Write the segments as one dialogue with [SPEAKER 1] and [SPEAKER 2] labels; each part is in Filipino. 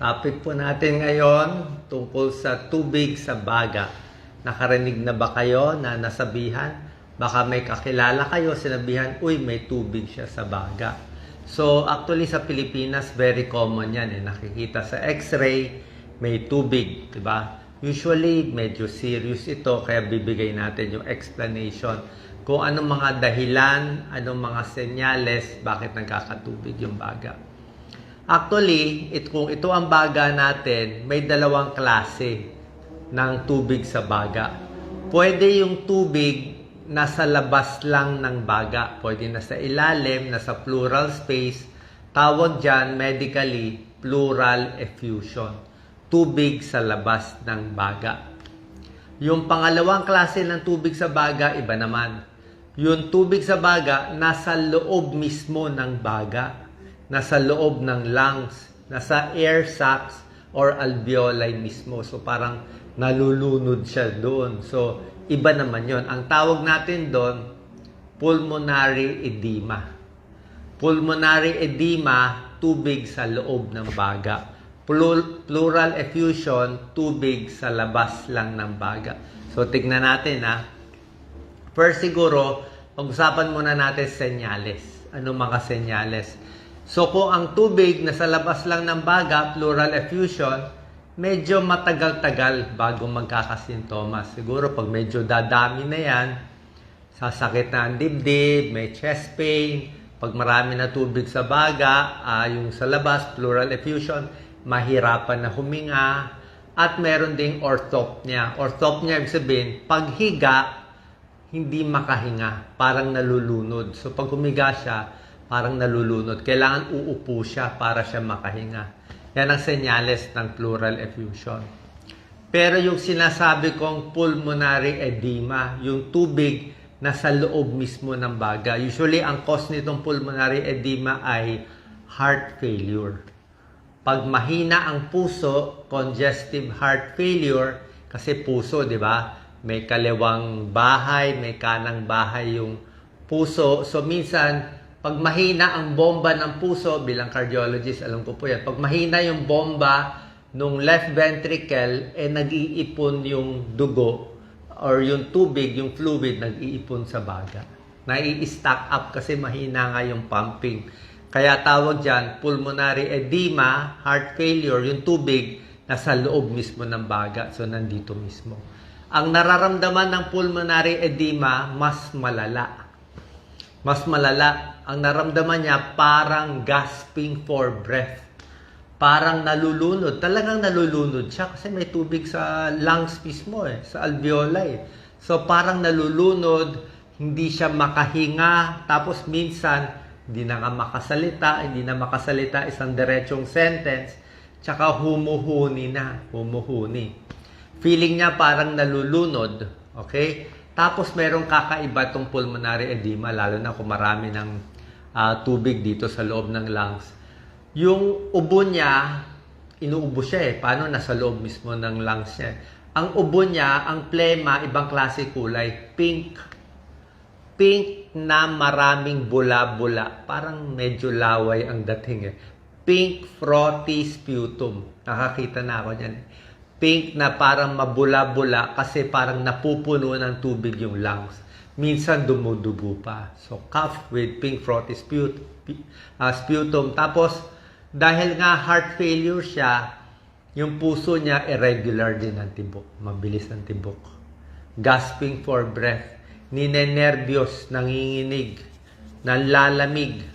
[SPEAKER 1] Topic po natin ngayon tungkol sa tubig sa baga. Nakarinig na ba kayo na nasabihan? Baka may kakilala kayo, sinabihan, uy, may tubig siya sa baga. So, actually sa Pilipinas, very common yan. Nakikita sa x-ray, may tubig. Diba? Usually, medyo serious ito, kaya bibigay natin yung explanation kung anong mga dahilan, anong mga senyales, bakit nagkakatubig yung baga. Actually, kung ito ang baga natin, may dalawang klase ng tubig sa baga. Pwede yung tubig nasa labas lang ng baga. Pwede nasa ilalim, nasa pleural space. Tawag dyan, medically, pleural effusion. Tubig sa labas ng baga. Yung pangalawang klase ng tubig sa baga, iba naman. Yung tubig sa baga, nasa loob mismo ng baga. Nasa loob ng lungs, nasa air sacs or alveoli mismo. So parang nalulunod siya doon. So iba naman yon. Ang tawag natin doon, pulmonary edema. Pulmonary edema, tubig sa loob ng baga. Pleural effusion, tubig sa labas lang ng baga. So tignan natin ha. First siguro, pag-usapan muna natin senyales. Ano mga senyales? So kung ang tubig nasa labas lang ng baga, pleural effusion, medyo matagal-tagal bago magkakasintomas. Siguro pag medyo dadami na yan, sasakit na ang dibdib, may chest pain, pag marami na tubig sa baga, yung sa labas, pleural effusion, mahirapan na huminga, at meron ding orthopnea. Orthopnea, ibig sabihin, paghiga, hindi makahinga, parang nalulunod. So pag humiga siya, parang nalulunod. Kailangan uupo siya para siya makahinga. Yan ang senyales ng pleural effusion. Pero yung sinasabi kong pulmonary edema, yung tubig na sa loob mismo ng baga. Usually, ang cause nitong pulmonary edema ay heart failure. Pag mahina ang puso, congestive heart failure, kasi puso, di ba? May kaliwang bahay, may kanang bahay yung puso. So, minsan, pag mahina ang bomba ng puso, bilang cardiologist, alam ko po yan, pag mahina yung bomba nung left ventricle, nag-iipon yung dugo or yung tubig, yung fluid, nag-iipon sa baga. Nai-stack up kasi mahina nga yung pumping. Kaya tawag dyan, pulmonary edema, heart failure, yung tubig nasa loob mismo ng baga. So, nandito mismo. Ang nararamdaman ng pulmonary edema, mas malala. Mas malala. Ang naramdaman niya parang gasping for breath. Parang nalulunod. Talagang nalulunod siya kasi may tubig sa lungs mismo sa alveoli. So parang nalulunod, hindi siya makahinga, tapos minsan hindi na makasalita isang diretsong sentence, tsaka humuhuni na, humuhuni. Feeling niya parang nalulunod, okay? Tapos merong kakaiba itong pulmonary edema, lalo na kung marami ng tubig dito sa loob ng lungs. Yung ubo niya, inuubo siya Paano? Nasa loob mismo ng lungs niya. Ang ubo niya, ang plema, ibang klase kulay, pink. Pink na maraming bula-bula. Parang medyo laway ang dating Pink frothy sputum. Nakakita na ako niyan. Pink na parang mabula-bula kasi parang napupuno ng tubig yung lungs. Minsan dumudugo pa. So, cough with pink frothy sputum. Tapos, dahil nga heart failure siya, yung puso niya irregular din ang tibok. Mabilis ang tibok. Gasping for breath. Ninenervyos, nanginginig, nanlalamig.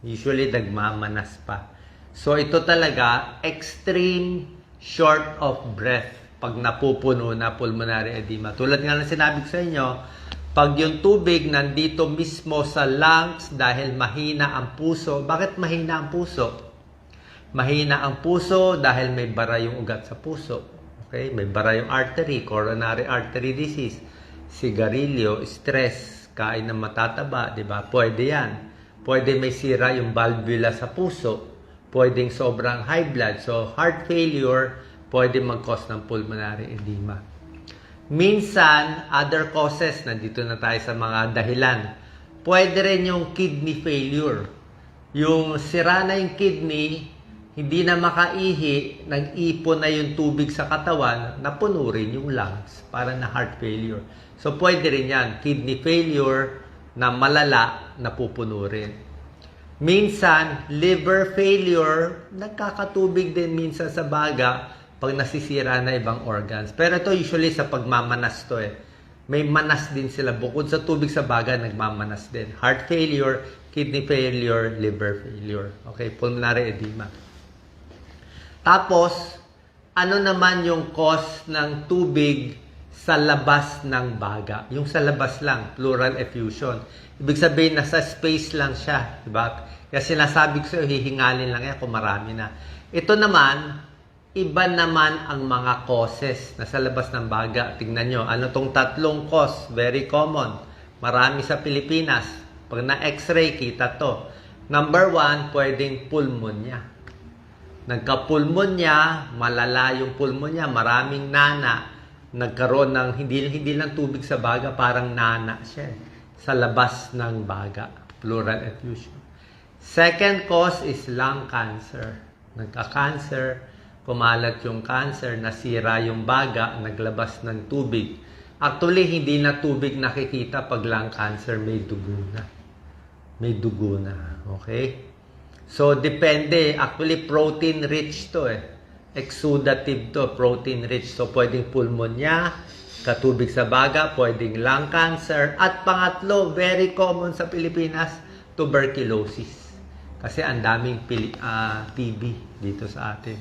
[SPEAKER 1] Usually, nagmamanas pa. So, ito talaga, extreme short of breath pag napupuno na pulmonary edema. Tulad nga ng sinabi ko sa inyo, pag yung tubig nandito mismo sa lungs dahil mahina ang puso. Bakit mahina ang puso? Mahina ang puso dahil may bara yung ugat sa puso. Okay? May bara yung artery, coronary artery disease, sigarilyo, stress, kain ng matataba, di ba? Pwede yan. Pwede may sira yung valvula sa puso. Pwedeng sobrang high blood. So, heart failure, pwede mag-cause ng pulmonary edema. Minsan, other causes, nandito na tayo sa mga dahilan. Pwede rin yung kidney failure. Yung sira na yung kidney, hindi na makaihi, nag-ipon na yung tubig sa katawan, napuno rin yung lungs para na heart failure. So, pwede rin yan. Kidney failure na malala, napupuno rin. Minsan, liver failure, nagkakatubig din minsan sa baga pag nasisira na ibang organs. Pero ito usually sa pagmamanas to eh. May manas din sila. Bukod sa tubig sa baga, nagmamanas din. Heart failure, kidney failure, liver failure. Okay, pulmonary edema. Tapos, ano naman yung cause ng tubig sa labas ng baga? Yung sa labas lang, pleural effusion. Ibig sabihin, nasa space lang siya. Diba? Kaya sinasabi ko sa'yo, hihingalin lang yan kung marami na. Ito naman, iba naman ang mga causes na sa labas ng baga. Tingnan nyo, ano tong tatlong cause? Very common. Marami sa Pilipinas. Pag na-x-ray, kita to. Number 1, pwedeng pulmonya. Nagka-pulmonya, malala yung pulmonya, maraming nana. Nagkaroon ng hindi lang tubig sa baga, parang nana siya sa labas ng baga. Pleural effusion. Second cause is lung cancer. Nagka-cancer, kumalat yung cancer, nasira yung baga, naglabas ng tubig. Actually, hindi na tubig nakikita pag lung cancer, may dugo na. May dugo na. Okay? So, depende. Actually, protein-rich to eh. Exudative to, protein-rich. So, pwedeng pulmonya, katubig sa baga, pwedeng lung cancer. At pangatlo, very common sa Pilipinas, tuberculosis. Kasi ang daming TB dito sa atin.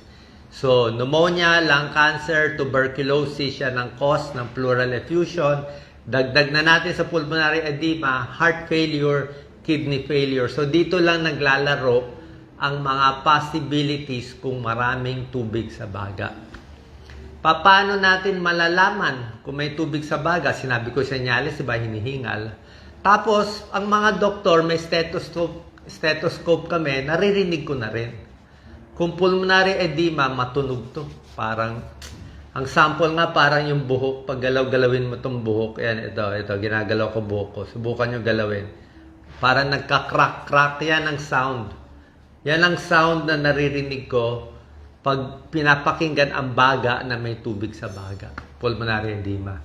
[SPEAKER 1] So, pneumonia, lung cancer, tuberculosis, yan ang cause ng pleural effusion. Dagdag na natin sa pulmonary edema, heart failure, kidney failure. So, dito lang naglalaro ang mga possibilities kung maraming tubig sa baga. Paano natin malalaman kung may tubig sa baga? Sinabi ko senyales, diba, hinihingal. Tapos, ang mga doktor, may stethoscope kami, naririnig ko na rin. Kung pulmonary edema, matunog to. Parang, ang sample nga parang yung buhok. Pag galaw-galawin mo tong buhok, yan, ito, ginagalaw ko buhok ko. Subukan nyo galawin. Parang nagka-crack-crack yan ang sound. Yan ang sound na naririnig ko pag pinapakinggan ang baga na may tubig sa baga. Pulmonary edema.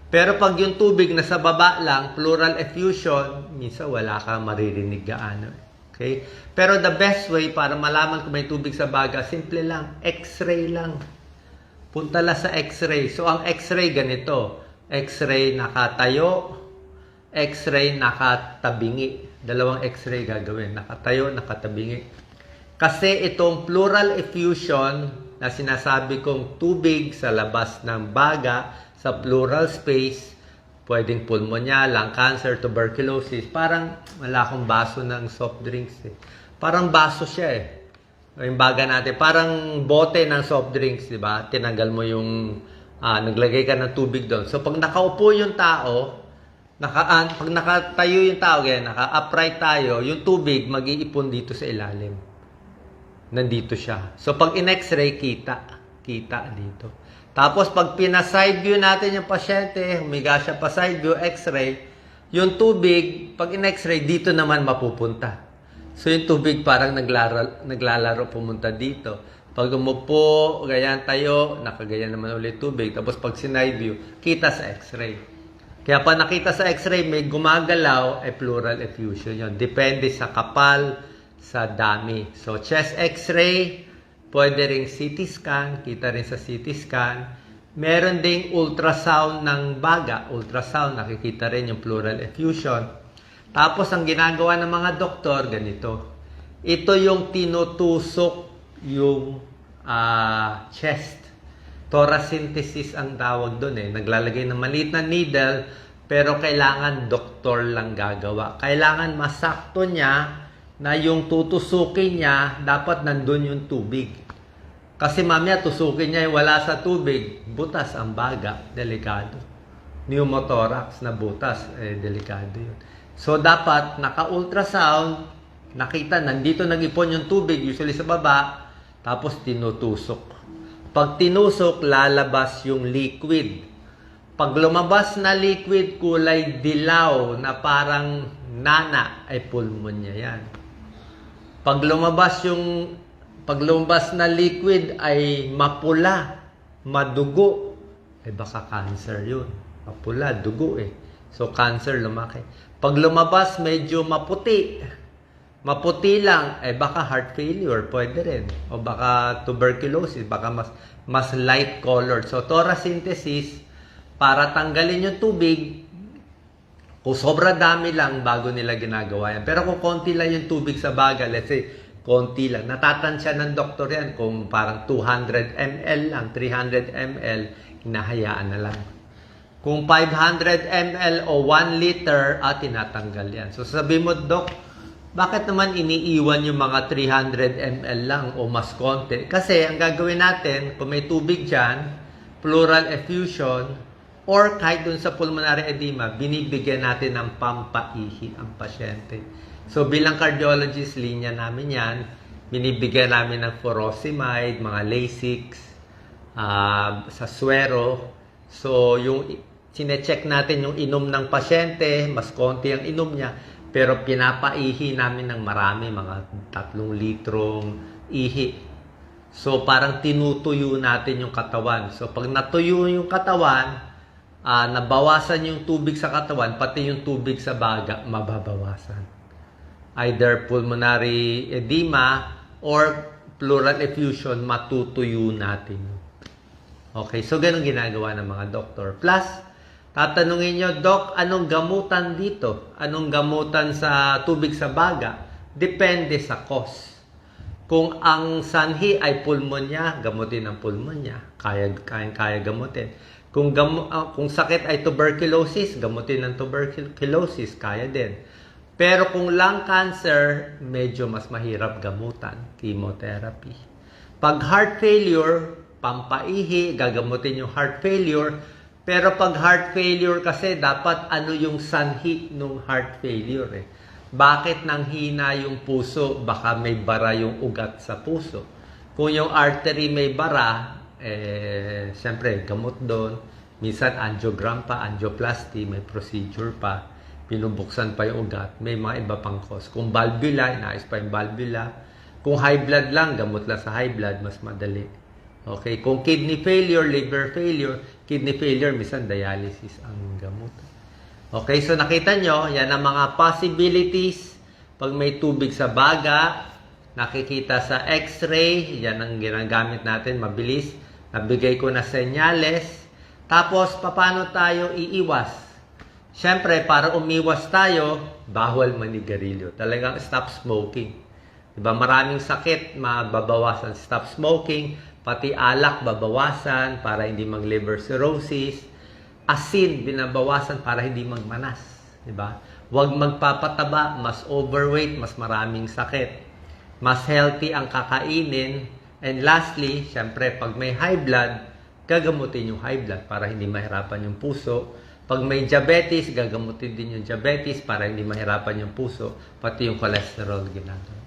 [SPEAKER 1] Pero pag yung tubig nasa baba lang, pleural effusion, minsan wala ka maririnig gaano. Okay? Pero the best way para malaman kung may tubig sa baga, simple lang, x-ray lang. Punta lang sa x-ray. So ang x-ray ganito. X-ray nakatayo, x-ray nakatabingi. Dalawang x-ray gagawin. Nakatayo, nakatabingi. Kasi itong pleural effusion na sinasabi kong tubig sa labas ng baga, sa pleural space, pwedeng pulmonya, lung cancer, tuberculosis. Parang wala akong baso ng soft drinks eh. Parang baso siya eh. Yung baga natin. Parang bote ng soft drinks, di ba? Tinanggal mo yung, naglagay ka ng tubig doon. So pag nakaupo yung tao, pag nakatayo yung tao, naka-upright tayo, yung tubig mag-iipon dito sa ilalim. Nandito siya. So pag in-x-ray, kita dito. Tapos pag pina-side view natin yung pasyente, humiga siya pa side view, x-ray, yung tubig, pag in-x-ray, dito naman mapupunta. So yung tubig parang naglalaro pumunta dito. Pag umupo, ganyan tayo, nakagayan naman ulit tubig. Tapos pag sinide view, kita sa x-ray. Kaya pa nakita sa x-ray, may gumagalaw, ay pleural effusion yun. Depende sa kapal, sa dami. So, chest x-ray, pwede ring CT scan, kita rin sa CT scan. Meron ding ultrasound ng baga. Ultrasound, nakikita rin yung pleural effusion. Tapos, ang ginagawa ng mga doktor, ganito. Ito yung tinutusok yung chest. Thoracentesis ang tawag doon eh. Naglalagay ng maliit na needle, pero kailangan doktor lang gagawa. Kailangan masakto niya na yung tutusukin niya, dapat nandun yung tubig. Kasi mamaya tusukin niya yung wala sa tubig, butas ang baga, delikado. Pneumothorax na butas, delikado yun. So dapat naka-ultrasound, nakita, nandito nag-ipon yung tubig, usually sa baba, tapos tinutusok. Pag tinusok, lalabas yung liquid. Pag lumabas na liquid, kulay dilaw na parang nana, ay pulmonya yan. Pag lumabas yung pag lumabas na liquid ay mapula, madugo, baka cancer yun. Mapula, dugo So, cancer lumaki. Pag lumabas medyo maputi lang, baka heart failure, pwede rin. O baka tuberculosis, baka mas light colored. So, torasynthesis, para tanggalin yung tubig, kung sobra dami lang, bago nila ginagawa yan. Pero kung konti lang yung tubig sa baga, let's say, konti lang. Natatansya ng doktor yan kung parang 200 ml lang, 300 ml, hinahayaan na lang. Kung 500 ml o 1 liter, tinatanggal yan. So sabi mo, Dok, bakit naman iniiwan yung mga 300 ml lang o mas konti? Kasi ang gagawin natin, kung may tubig dyan, pleural effusion, or kahit dun sa pulmonary edema, binibigyan natin ng pampaihi ang pasyente. So bilang cardiologist, linya namin yan, binibigyan namin ng furosemide, mga Lasix, sa suero. So yung sinecheck natin yung inom ng pasyente, mas konti ang inom niya, pero pinapaihi namin ng marami, mga 3 litrong ihi. So parang tinutuyo natin yung katawan. So pag natuyo yung katawan, nabawasan yung tubig sa katawan, pati yung tubig sa baga, mababawasan. Either pulmonary edema or pleural effusion, matutuyo natin. Okay, so ganun ginagawa ng mga doktor. Plus, tatanungin nyo, Doc, anong gamutan dito? Anong gamutan sa tubig sa baga? Depende sa cause. Kung ang sanhi ay pulmonya, gamutin ang pulmonya. Kaya gamutin. Kung sakit ay tuberculosis, gamutin ng tuberculosis, kaya din. Pero kung lung cancer, medyo mas mahirap gamutan, chemotherapy. Pag heart failure, pampaihi, gagamutin yung heart failure. Pero pag heart failure kasi, dapat ano yung sanhi ng heart failure Bakit nanghina yung puso? Baka may bara yung ugat sa puso. Kung yung artery may bara, siyempre, gamot doon. Minsan, angiogram pa, angioplasty, may procedure pa. Pinubuksan pa yung ugat. May mga iba pang cause. Kung valvula, inaayos pa yung valvula. Kung high blood lang, gamot lang sa high blood, mas madali. Okay? Kung kidney failure, liver failure, kidney failure, minsan dialysis ang gamot. Okay? So, nakita nyo, yan ang mga possibilities. Pag may tubig sa baga, nakikita sa x-ray, yan ang ginagamit natin, mabilis. Nabigay ko na senyales. Tapos, paano tayo iiwas? Siyempre, para umiwas tayo, bawal manigarilyo. Talagang stop smoking. Diba? Maraming sakit, mababawasan. Stop smoking, pati alak, babawasan para hindi mag-liver cirrhosis. Asin, binabawasan para hindi magmanas. Diba? Huwag magpapataba, mas overweight, mas maraming sakit. Mas healthy ang kakainin. And lastly, syempre, pag may high blood, gagamutin yung high blood para hindi mahirapan yung puso. Pag may diabetes, gagamutin din yung diabetes para hindi mahirapan yung puso. Pati yung cholesterol ginagawa.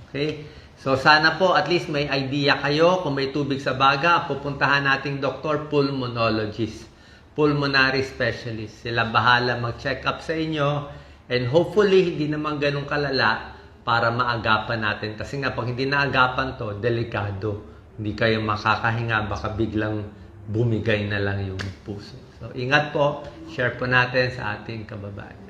[SPEAKER 1] Okay? So, sana po at least may idea kayo. Kung may tubig sa baga, pupuntahan nating doktor, pulmonologist, pulmonary specialist. Sila bahala mag-check up sa inyo. And hopefully, hindi naman ganun kalala para maagapan natin. Kasi nga, pag hindi naagapan to, delikado. Hindi kayo makakahinga, baka biglang bumigay na lang yung puso. So, ingat po. Share po natin sa ating kababayan.